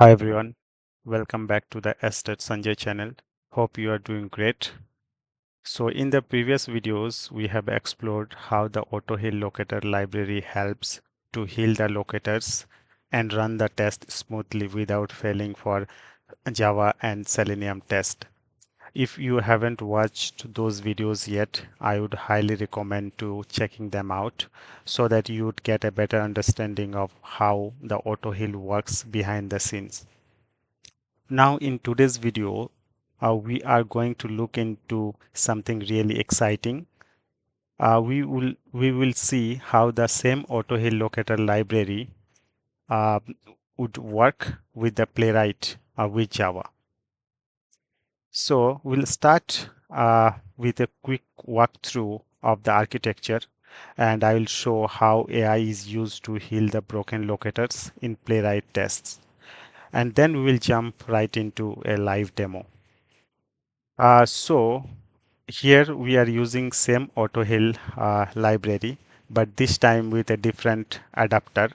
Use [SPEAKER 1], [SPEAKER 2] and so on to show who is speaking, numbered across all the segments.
[SPEAKER 1] Hi everyone, welcome back to the Estate Sanjay channel. Hope you are doing great. So in the previous videos, we have explored how the AutoHeal locator library helps to heal the locators and run the test smoothly without failing for Java and Selenium test. If you haven't watched those videos yet, I would highly recommend to checking them out so that you would get a better understanding of how the AutoHeal works behind the scenes. Now in today's video, we are going to look into something really exciting. We will see how the same AutoHeal locator library uh, would work with the Playwright with Java. So we'll start with a quick walkthrough of the architecture, and I will show how AI is used to heal the broken locators in Playwright tests. And then we will jump right into a live demo. So here we are using same AutoHeal library, but this time with a different adapter,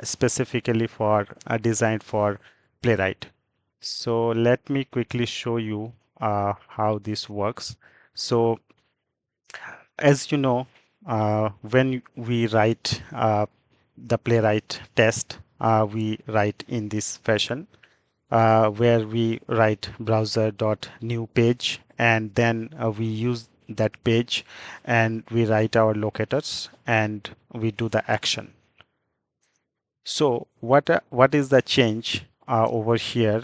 [SPEAKER 1] specifically for designed for Playwright. So let me quickly show you how this works. So as you know, when we write the Playwright test, we write in this fashion where we write browser.new page, and then we use that page and we write our locators and we do the action. So what is the change over here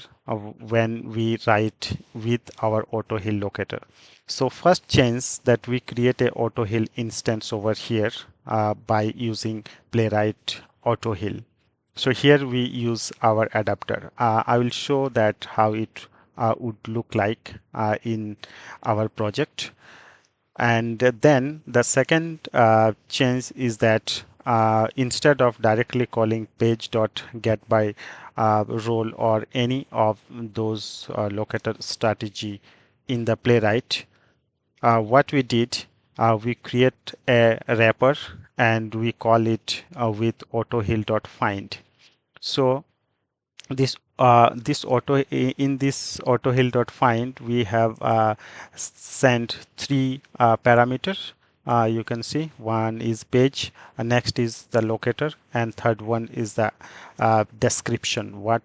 [SPEAKER 1] when we write with our AutoHeal locator? So first change that we create a AutoHeal instance over here by using Playwright AutoHeal. So here we use our adapter. I will show that how it would look like in our project. And then the second change is that instead of directly calling page.get by role or any of those locator strategy in the Playwright, what we did, we create a wrapper and we call it with AutoHeal.find. So this in this AutoHeal.find we have sent three parameters. You can see one is page, next is the locator, and third one is the description, what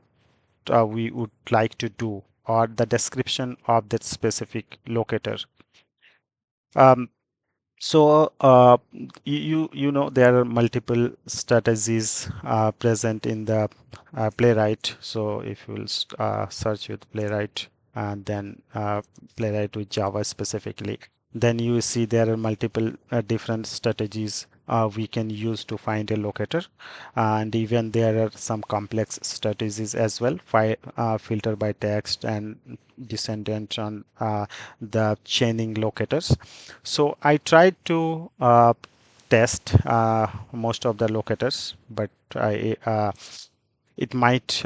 [SPEAKER 1] we would like to do, or the description of that specific locator. Um, so you know there are multiple strategies present in the Playwright. So if you will search with Playwright and then Playwright with Java specifically, then you will see there are multiple different strategies we can use to find a locator, and even there are some complex strategies as well. Filter by text and descendant on the chaining locators. So I tried to test most of the locators, but it might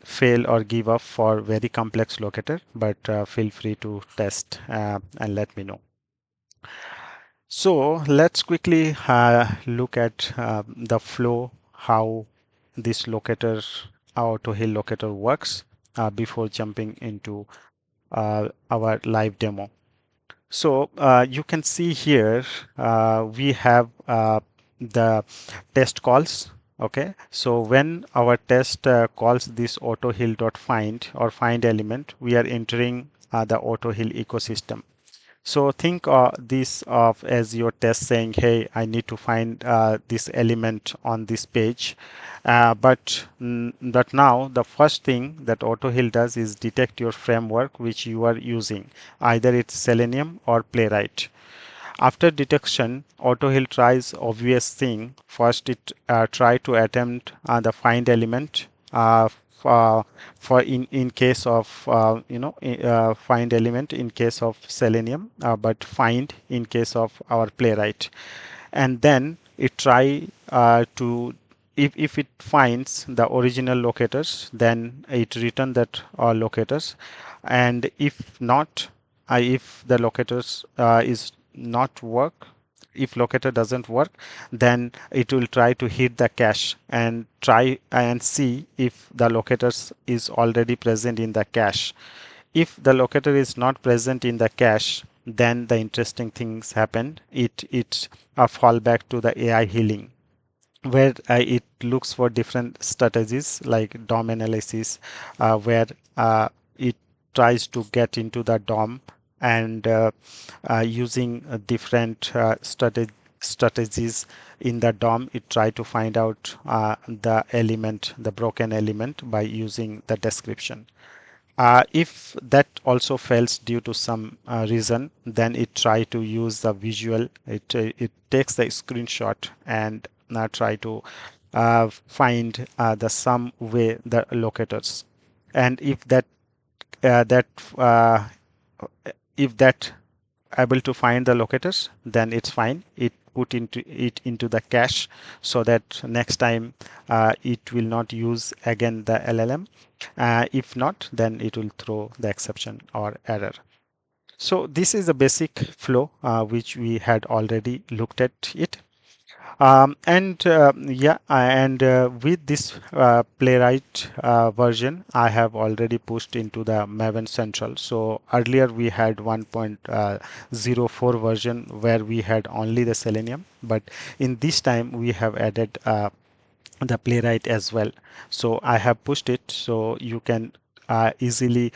[SPEAKER 1] fail or give up for very complex locator, but feel free to test and let me know. So let's quickly look at the flow, how this locator, AutoHeal locator works before jumping into our live demo. So you can see here we have the test calls. Okay, so when our test calls this AutoHeal.find or find element, we are entering the AutoHeal ecosystem. So think this of as your test saying, hey, I need to find this element on this page. But now the first thing that AutoHeal does is detect your framework which you are using. Either it's Selenium or Playwright. After detection, AutoHeal tries obvious thing. First, it try to attempt the find element for in case of find element in case of Selenium, but find in case of our Playwright, and then it try to if it finds the original locators, then it return that locators, and if not, if the locators is not work, if locator doesn't work, then it will try to hit the cache and try and see if the locators is already present in the cache. If the locator is not present in the cache, then the interesting things happen. It fall back to the AI healing, where it looks for different strategies like DOM analysis, where it tries to get into the DOM and using different strategies in the DOM, it try to find out the broken element by using the description. If that also fails due to some reason, then it try to use the visual. It takes the screenshot and try to find the some way the locators. And that uh, if that able to find the locators, then it's fine. It put into the cache so that next time it will not use again the LLM. If not, then it will throw the exception or error. So this is the basic flow which we had already looked at it. With this Playwright version, I have already pushed into the Maven Central. So earlier we had 1.04 version where we had only the Selenium, but in this time we have added the Playwright as well. So I have pushed it so you can easily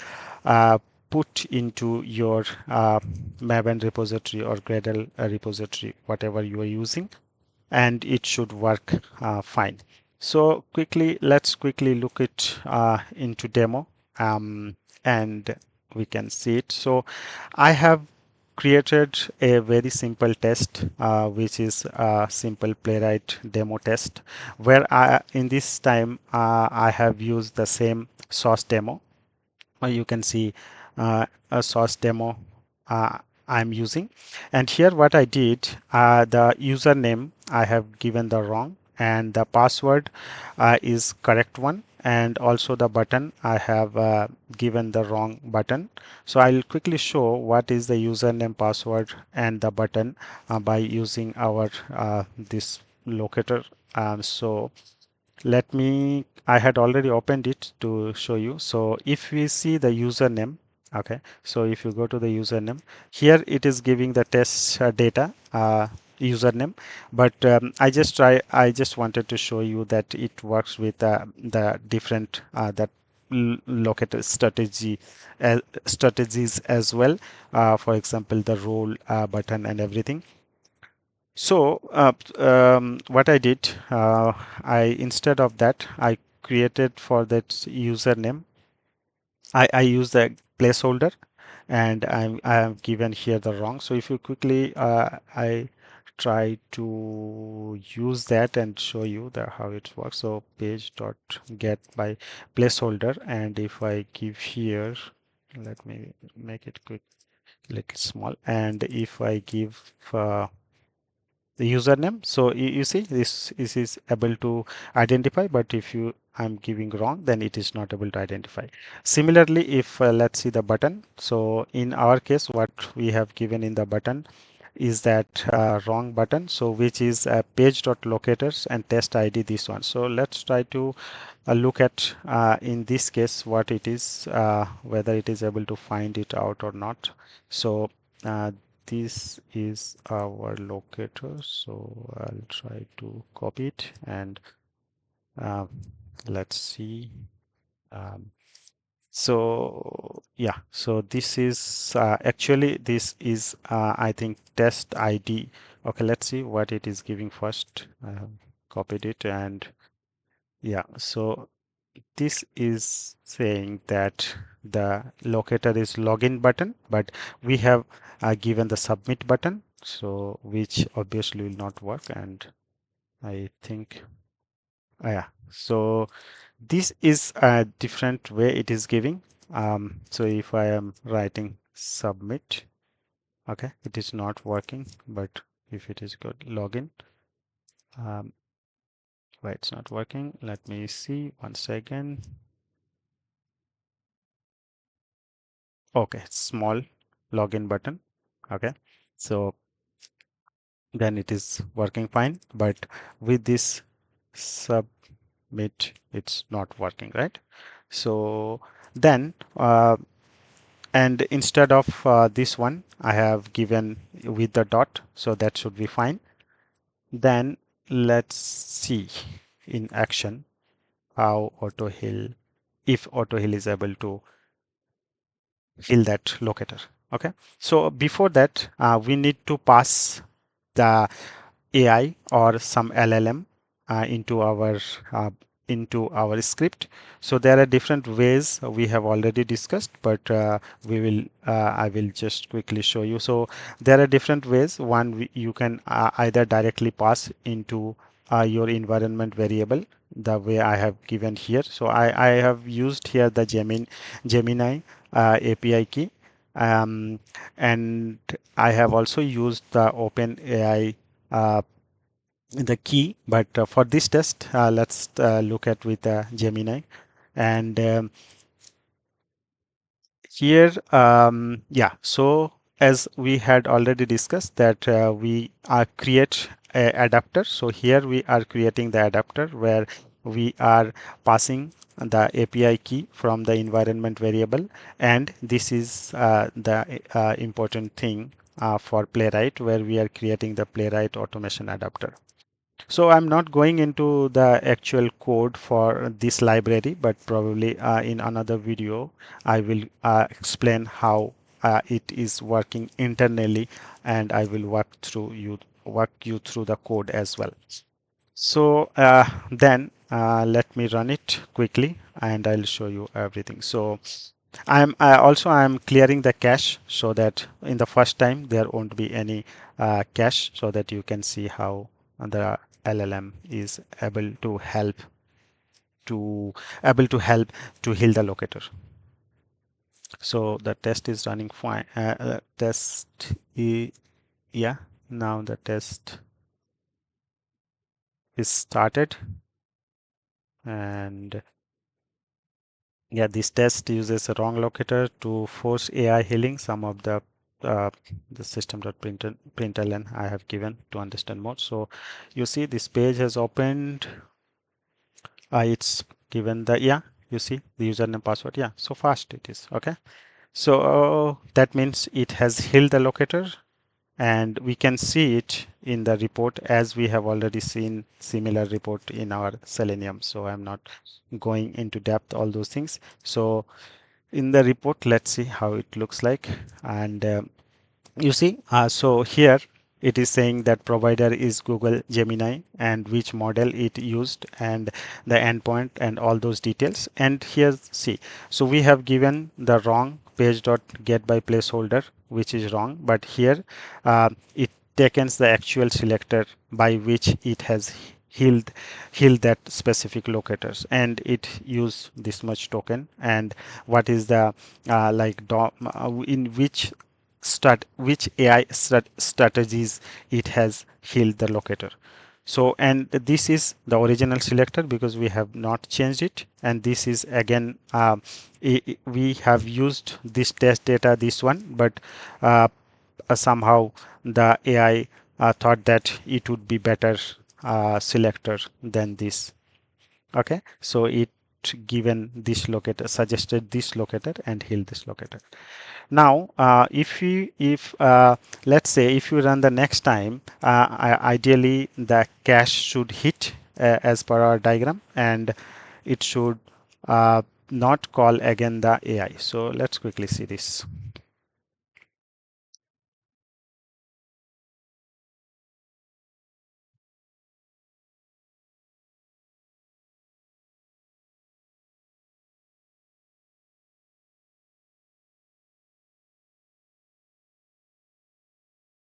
[SPEAKER 1] put into your Maven repository or Gradle repository, whatever you are using, and it should work fine. So let's quickly look it into demo, and we can see it. So I have created a very simple test, which is a simple Playwright demo test, where in this time I have used the same source demo. You can see a source demo uh, I'm using, and here what I did, the username I have given the wrong, and the password is correct one, and also the button I have given the wrong button. So I'll quickly show what is the username, password, and the button by using our this locator. So let me, I had already opened it to show you. So if we see the username, okay, so if you go to the username, here it is giving the test data username, but I just wanted to show you that it works with the different that locator strategies as well, for example the role button and everything. So what I did, instead of that, I created for that username, I use the placeholder, and I have given here the wrong. So if you quickly, I try to use that and show you how it works. So page dot get by placeholder, and if I give here, let me make it quick, little small, and if I give the username, so you see this is able to identify, but if you I'm giving wrong, then it is not able to identify. Similarly, if let's see the button, so in our case what we have given in the button is that wrong button, so which is page.locators and test ID, this one. So let's try to look at in this case what it is, whether it is able to find it out or not. So uh, this is our locator, so I'll try to copy it, and uh, let's see. um, so yeah, so this is actually this is I think test ID. Okay, let's see what it is giving first. I have copied it, and yeah, so this is saying that the locator is login button, but we have given the submit button, so which obviously will not work. And I think yeah, so this is a different way it is giving. So if I am writing submit, okay, it is not working, but if it is good login, um, why it's not working, let me see one second. Okay, small login button. Okay, so then it is working fine. But with this submit, it's not working, right? So then, and instead of this one, I have given with the dot, so that should be fine. Then let's see in action how AutoHeal, if AutoHeal is able to heal that locator. Okay, so before that, we need to pass the AI or some LLM uh, into our script. So there are different ways we have already discussed, but I will just quickly show you. So there are different ways. One, you can either directly pass into your environment variable, the way I have given here. So I have used here the Gemini API key. Um, and I have also used the OpenAI the key, but for this test, let's look at with Gemini. And here, yeah, so as we had already discussed that we create a adapter. So here we are creating the adapter where we are passing the API key from the environment variable, and this is the important thing for Playwright, where we are creating the Playwright automation adapter. So I'm not going into the actual code for this library, but probably in another video, I will explain how it is working internally, and I will walk you through the code as well. So then let me run it quickly, and I'll show you everything. So I'm clearing the cache so that in the first time there won't be any cache, so that you can see how the LLM is able to help to heal the locator. So the test is running fine. Yeah, now the test is started, and yeah, this test uses a wrong locator to force AI healing. Some of uh, the system.println I have given to understand more. So you see this page has opened. It's given the, yeah, you see the username password. Yeah, so fast it is. Okay. So that means it has healed the locator, and we can see it in the report, as we have already seen similar report in our Selenium. So I'm not going into depth all those things. So in the report, let's see how it looks like. And you see, so here it is saying that provider is Google Gemini and which model it used and the endpoint and all those details. And here, see, so we have given the wrong page dot get by placeholder, which is wrong, but here it takes the actual selector by which it has healed that specific locators, and it use this much token, and what is the in which AI strategies it has healed the locator. So, and this is the original selector because we have not changed it. And this is again, we have used this test data, this one, but somehow the AI thought that it would be better selector than this. Okay, so it given this locator, suggested this locator and healed this locator. Now, if let's say if you run the next time, ideally the cache should hit as per our diagram, and it should not call again the AI. So let's quickly see this.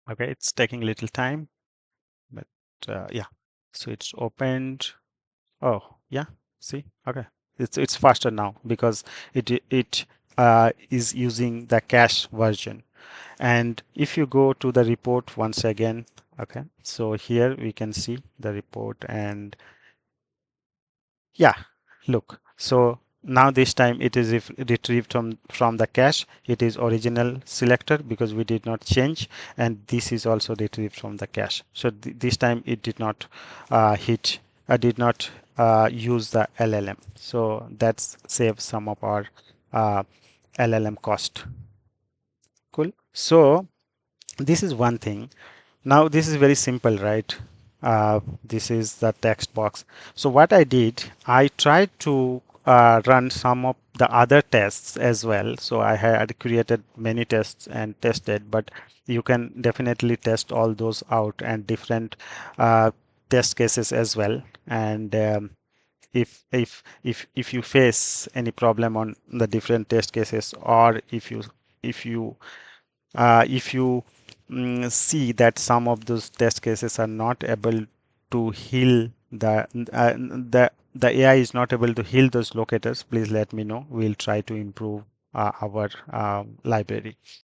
[SPEAKER 1] Okay, it's taking a little time, but yeah. So it's opened. Oh, yeah. See, okay. It's faster now because it is using the cache version. And if you go to the report once again, okay, so here we can see the report, and yeah, look, so Now this time it is retrieved from the cache. It is original selector because we did not change, and this is also retrieved from the cache. So this time it did not hit, did not use the LLM. So that's saves some of our uh, LLM cost. Cool. So this is one thing. Now this is very simple, right? This is the text box. So what I did, I tried to run some of the other tests as well. So I had created many tests and tested, but you can definitely test all those out and different test cases as well. And if you face any problem on the different test cases, or if you if you see that some of those test cases are not able to heal the AI is not able to heal those locators, please let me know. We'll try to improve our library.